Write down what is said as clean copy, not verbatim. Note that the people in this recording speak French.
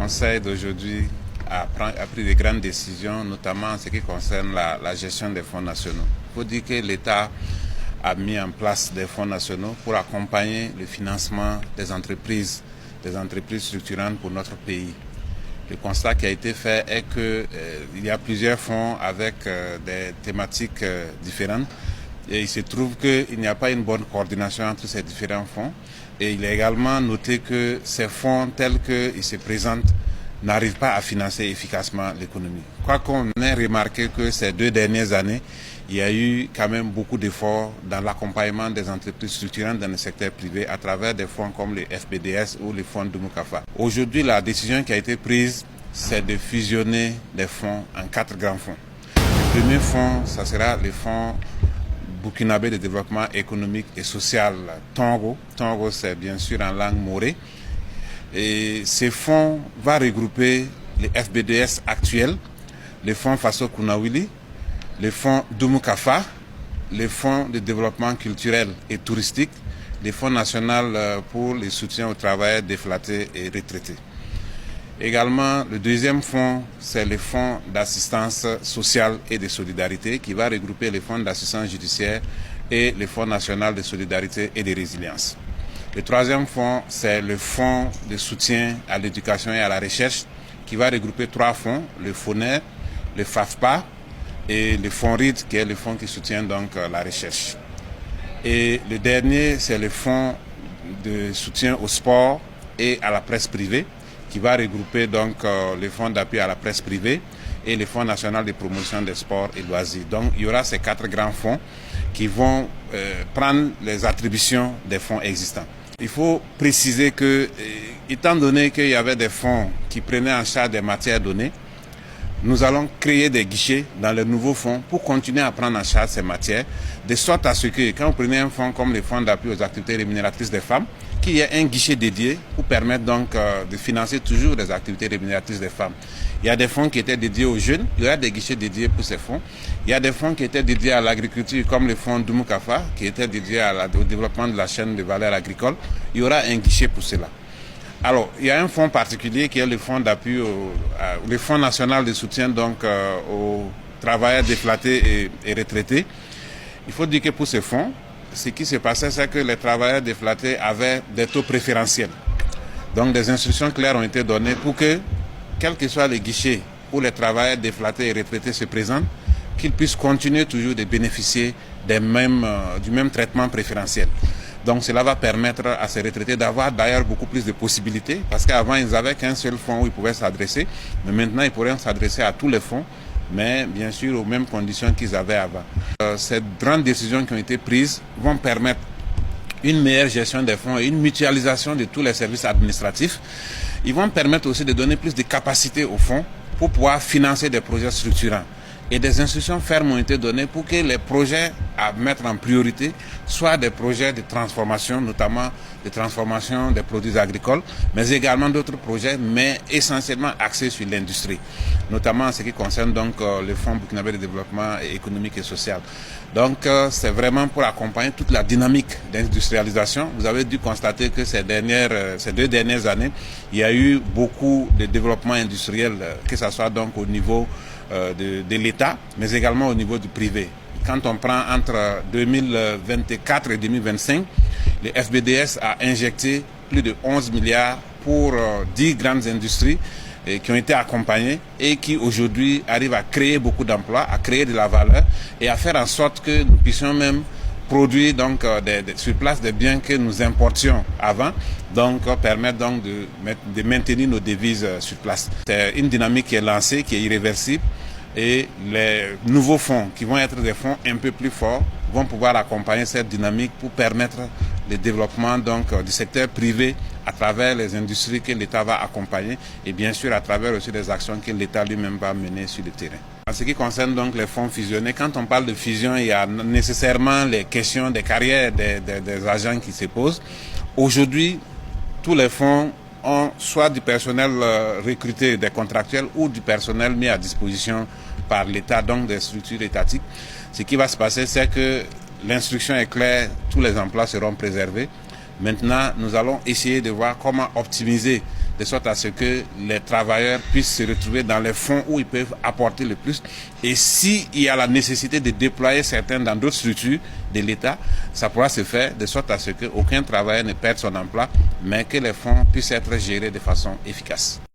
Conseil d'aujourd'hui a pris de grandes décisions, notamment en ce qui concerne la gestion des fonds nationaux. Il faut dire que l'État a mis en place des fonds nationaux pour accompagner le financement des entreprises structurantes pour notre pays. Le constat qui a été fait est qu'il y a plusieurs fonds avec des thématiques différentes et il se trouve qu'il n'y a pas une bonne coordination entre ces différents fonds et il est également noté que ces fonds tels qu'ils se présentent n'arrivent pas à financer efficacement l'économie. Quoi qu'on ait remarqué que ces 2 dernières années, il y a eu quand même beaucoup d'efforts dans l'accompagnement des entreprises structurantes dans le secteur privé à travers des fonds comme le FBDS ou les fonds Dumoukafa. Aujourd'hui, la décision qui a été prise, c'est de fusionner les fonds en 4 grands fonds. Le premier fonds, ça sera le fonds burkinabé de développement économique et social, Tongo. Tongo, c'est bien sûr en langue morée. Et ces fonds vont regrouper les FBDS actuels, les fonds Faso Kounawili, les fonds Dumoukafa, les fonds de développement culturel et touristique, les fonds nationaux pour le soutien aux travailleurs déflatés et retraités. Également, le deuxième fonds, c'est le fonds d'assistance sociale et de solidarité qui va regrouper les fonds d'assistance judiciaire et le fonds national de solidarité et de résilience. Le troisième fonds, c'est le fonds de soutien à l'éducation et à la recherche qui va regrouper 3 fonds, le FONER, le FAFPA et le fonds RID qui est le fonds qui soutient donc la recherche. Et le dernier, c'est le fonds de soutien au sport et à la presse privée qui va regrouper donc les fonds d'appui à la presse privée et le Fonds national de promotion des sports et loisirs. Donc il y aura ces 4 grands fonds qui vont prendre les attributions des fonds existants. Il faut préciser que, étant donné qu'il y avait des fonds qui prenaient en charge des matières données, nous allons créer des guichets dans les nouveaux fonds pour continuer à prendre en charge ces matières, de sorte à ce que quand vous prenez un fonds comme le fonds d'appui aux activités rémunératrices des femmes, qu'il y ait un guichet dédié pour permettre donc de financer toujours les activités rémunératrices des femmes. Il y a des fonds qui étaient dédiés aux jeunes, il y aura des guichets dédiés pour ces fonds. Il y a des fonds qui étaient dédiés à l'agriculture comme le fonds Dumoukafa, qui était dédié au développement de la chaîne de valeur agricole. Il y aura un guichet pour cela. Alors, il y a un fonds particulier qui est le fonds d'appui, le fonds national de soutien donc aux travailleurs déflatés et retraités. Il faut dire que pour ce fonds, ce qui se passait, c'est que les travailleurs déflatés avaient des taux préférentiels. Donc, des instructions claires ont été données pour que, quels que soient les guichets où les travailleurs déflatés et retraités se présentent, qu'ils puissent continuer toujours de bénéficier du même traitement préférentiel. Donc cela va permettre à ces retraités d'avoir d'ailleurs beaucoup plus de possibilités, parce qu'avant ils n'avaient qu'un seul fonds où ils pouvaient s'adresser, mais maintenant ils pourraient s'adresser à tous les fonds, mais bien sûr aux mêmes conditions qu'ils avaient avant. Ces grandes décisions qui ont été prises vont permettre une meilleure gestion des fonds et une mutualisation de tous les services administratifs. Ils vont permettre aussi de donner plus de capacité aux fonds pour pouvoir financer des projets structurants. Et des instructions fermes ont été données pour que les projets à mettre en priorité soient des projets de transformation, notamment de transformation des produits agricoles, mais également d'autres projets, mais essentiellement axés sur l'industrie, notamment en ce qui concerne donc le Fonds burkinabé de développement économique et social. Donc c'est vraiment pour accompagner toute la dynamique d'industrialisation. Vous avez dû constater que ces 2 dernières années, il y a eu beaucoup de développement industriel, que ce soit donc au niveau de l'État, mais également au niveau du privé. Quand on prend entre 2024 et 2025, le FBDS a injecté plus de 11 milliards pour 10 grandes industries qui ont été accompagnées et qui aujourd'hui arrivent à créer beaucoup d'emplois, à créer de la valeur et à faire en sorte que nous puissions même produire donc sur place des biens que nous importions avant, donc permettre donc de maintenir nos devises sur place. C'est une dynamique qui est lancée, qui est irréversible. Et les nouveaux fonds, qui vont être des fonds un peu plus forts, vont pouvoir accompagner cette dynamique pour permettre le développement donc, du secteur privé à travers les industries que l'État va accompagner et bien sûr à travers aussi des actions que l'État lui-même va mener sur le terrain. En ce qui concerne donc les fonds fusionnés, quand on parle de fusion, il y a nécessairement les questions des carrières des agents qui se posent. Aujourd'hui, tous les fonds ont soit du personnel recruté, des contractuels, ou du personnel mis à disposition par l'État, donc des structures étatiques. Ce qui va se passer, c'est que l'instruction est claire, tous les emplois seront préservés. Maintenant, nous allons essayer de voir comment optimiser de sorte à ce que les travailleurs puissent se retrouver dans les fonds où ils peuvent apporter le plus. Et s'il y a la nécessité de déployer certains dans d'autres structures de l'État, ça pourra se faire de sorte à ce qu'aucun travailleur ne perde son emploi, mais que les fonds puissent être gérés de façon efficace.